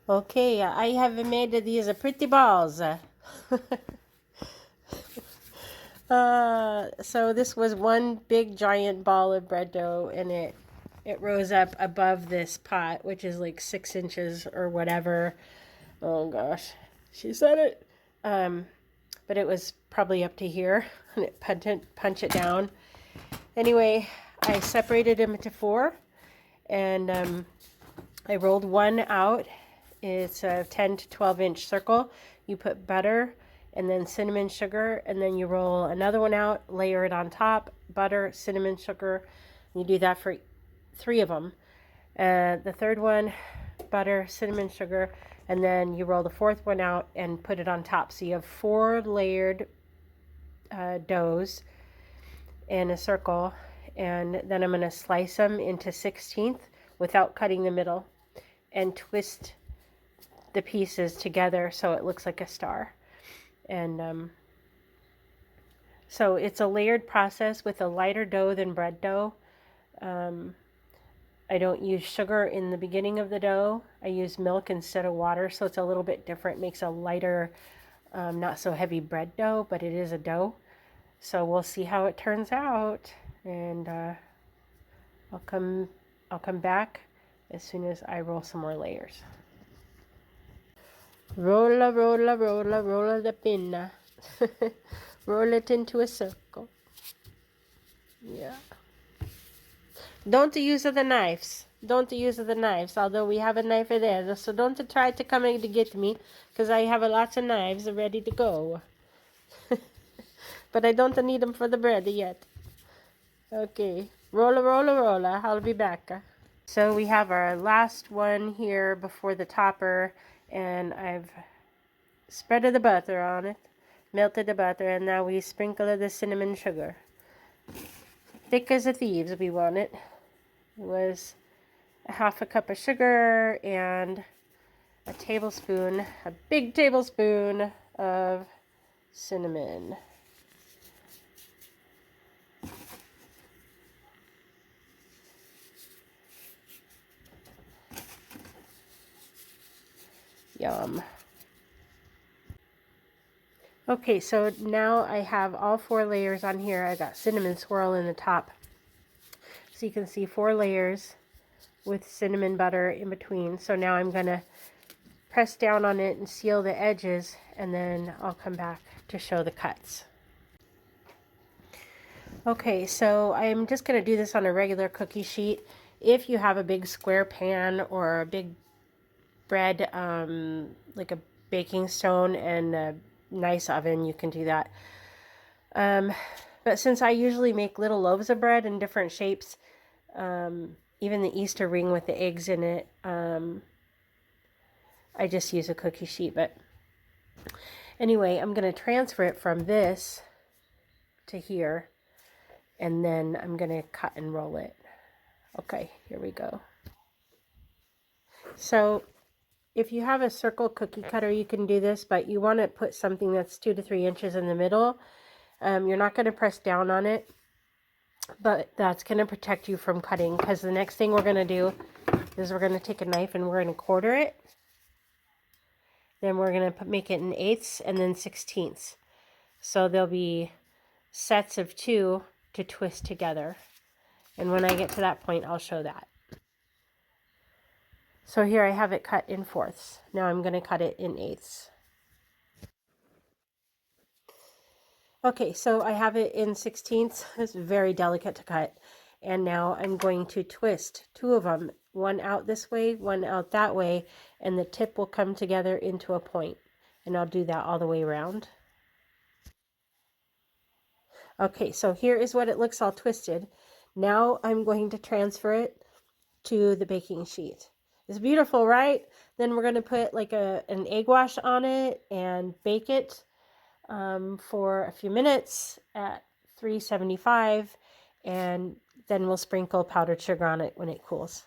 Okay, I have made these pretty balls. So this was one big giant ball of bread dough, and it rose up above this pot, which is like 6 inches or whatever. Oh gosh, she said it. But it was probably up to here, and it punch it down. Anyway, I separated them into four, and I rolled one out. It's a 10 to 12-inch circle. You put butter and then cinnamon sugar, and then you roll another one out, layer it on top, butter, cinnamon sugar. You do that for 3 of them. The third one, butter, cinnamon sugar, and then you roll the fourth one out and put it on top. So you have 4 layered doughs in a circle, and then I'm going to slice them into 16th without cutting the middle and twist the pieces together so it looks like a star. And so it's a layered process with a lighter dough than bread dough. I don't use sugar in the beginning of the dough. I use milk instead of water, so it's a little bit different. It makes a lighter, not so heavy bread dough, but it is a dough. So we'll see how it turns out, and I'll come back as soon as I roll some more layers. Rolla, rolla, rolla, rolla the pinna. Roll it into a circle. Yeah. Don't use the knives. Don't use the knives, although we have a knife there. So don't try to come in to get me, because I have lots of knives ready to go. But I don't need them for the bread yet. Okay. Rolla, rolla, rolla. I'll be back. So we have our last one here before the topper, and I've spreaded the butter on it, melted the butter, and now we sprinkle the cinnamon sugar. Thick as a thieves we want it. It was a half a cup of sugar and a big tablespoon of cinnamon. Yum. Okay, so now I have all 4 layers on here. I got cinnamon swirl in the top. So you can see 4 layers with cinnamon butter in between. So now I'm going to press down on it and seal the edges, and then I'll come back to show the cuts. Okay, so I'm just going to do this on a regular cookie sheet. If you have a big square pan or a big bread, like a baking stone and a nice oven, you can do that. But since I usually make little loaves of bread in different shapes, even the Easter ring with the eggs in it, I just use a cookie sheet. But anyway, I'm going to transfer it from this to here, and then I'm going to cut and roll it. Okay, here we go. So if you have a circle cookie cutter, you can do this, but you want to put something that's 2 to 3 inches in the middle. You're not going to press down on it, but that's going to protect you from cutting, because the next thing we're going to do is we're going to take a knife and we're going to quarter it. Then we're going to make it in 1/8 and then 1/16. So there'll be sets of 2 to twist together. And when I get to that point, I'll show that. So here I have it cut in 4ths. Now I'm going to cut it in 1/8. Okay, so I have it in 1/16. It's very delicate to cut. And now I'm going to twist 2 of them, one out this way, one out that way, and the tip will come together into a point. And I'll do that all the way around. Okay, so here is what it looks all twisted. Now I'm going to transfer it to the baking sheet. It's beautiful, right? Then we're going to put like an egg wash on it and bake it for a few minutes at 375, and then we'll sprinkle powdered sugar on it when it cools.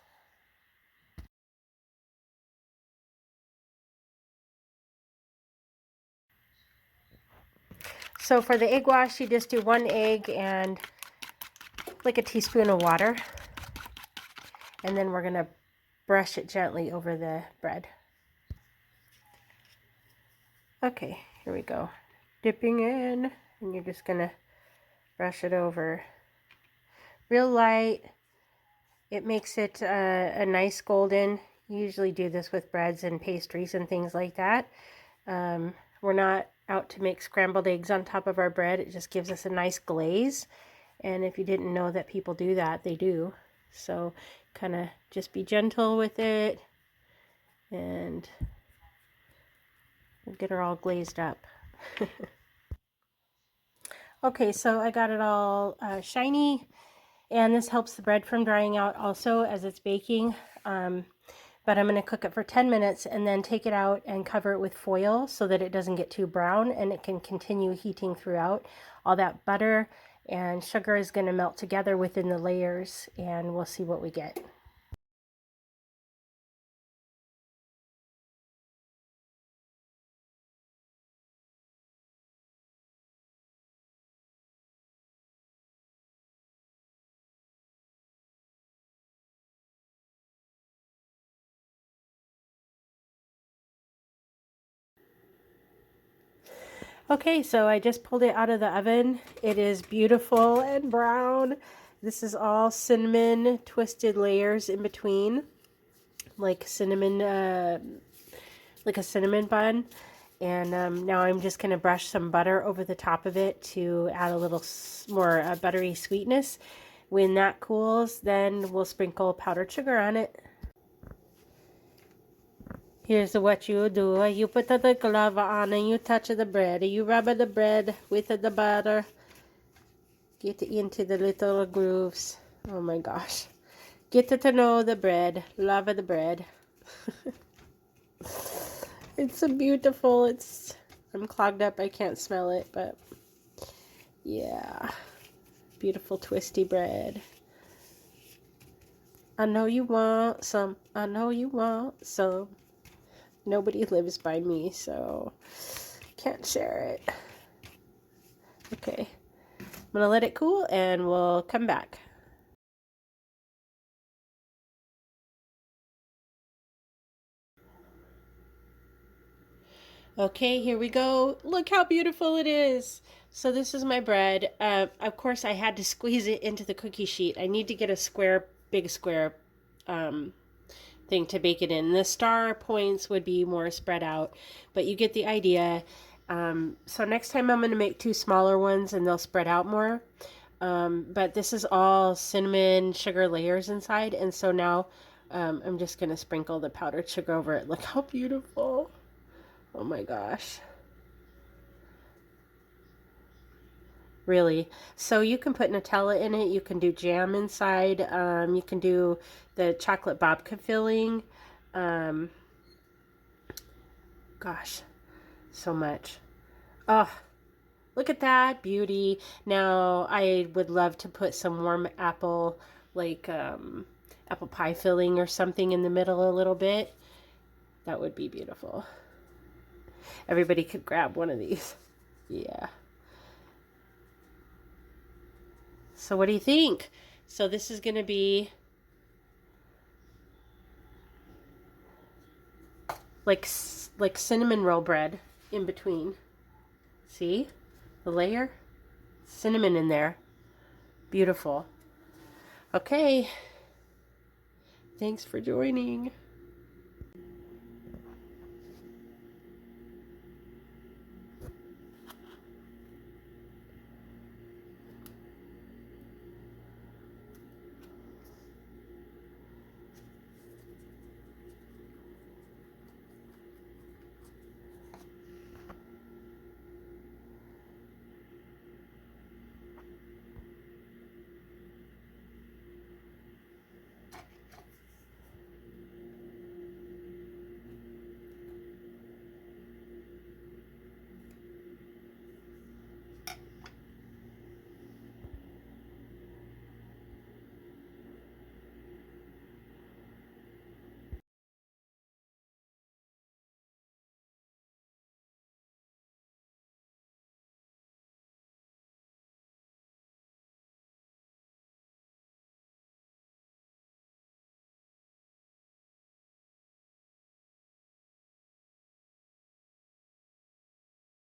So for the egg wash, you just do 1 egg and like a teaspoon of water, and then we're going to brush it gently over the bread. Okay, here we go. Dipping in, and you're just gonna brush it over. Real light. It makes it a nice golden. You usually do this with breads and pastries and things like that. We're not out to make scrambled eggs on top of our bread. It just gives us a nice glaze. And if you didn't know that people do that, they do. So kind of just be gentle with it, and we'll get her all glazed up. Okay, so I got it all shiny, and this helps the bread from drying out also as it's baking. But I'm going to cook it for 10 minutes and then take it out and cover it with foil so that it doesn't get too brown and it can continue heating throughout. All that butter and sugar is going to melt together within the layers, and we'll see what we get. Okay, so I just pulled it out of the oven. It is beautiful and brown. This is all cinnamon twisted layers in between, like cinnamon, like a cinnamon bun. And now I'm just going to brush some butter over the top of it to add a little more buttery sweetness. When that cools, then we'll sprinkle powdered sugar on it. Here's what you do. You put the glove on and you touch the bread. You rub the bread with the butter. Get into the little grooves. Oh my gosh. Get to know the bread. Love the bread. It's so beautiful. I'm clogged up. I can't smell it, but yeah. Beautiful twisty bread. I know you want some. I know you want some. Nobody lives by me, so can't share it. Okay. I'm going to let it cool and we'll come back. Okay, here we go. Look how beautiful it is. So this is my bread. Of course, I had to squeeze it into the cookie sheet. I need to get a square, big square thing to bake it in. The star points would be more spread out, but you get the idea. So next time I'm going to make two smaller ones and they'll spread out more. But this is all cinnamon sugar layers inside, and so now I'm just going to sprinkle the powdered sugar over it. Look how beautiful. Oh my gosh. Really. So you can put Nutella in it. You can do jam inside. You can do the chocolate babka filling. Um, gosh, so much. Oh, look at that beauty. Now, I would love to put some warm apple, like apple pie filling or something in the middle a little bit. That would be beautiful. Everybody could grab one of these. Yeah. So what do you think? So this is going to be like cinnamon roll bread in between. See? The layer? Cinnamon in there. Beautiful. Okay. Thanks for joining.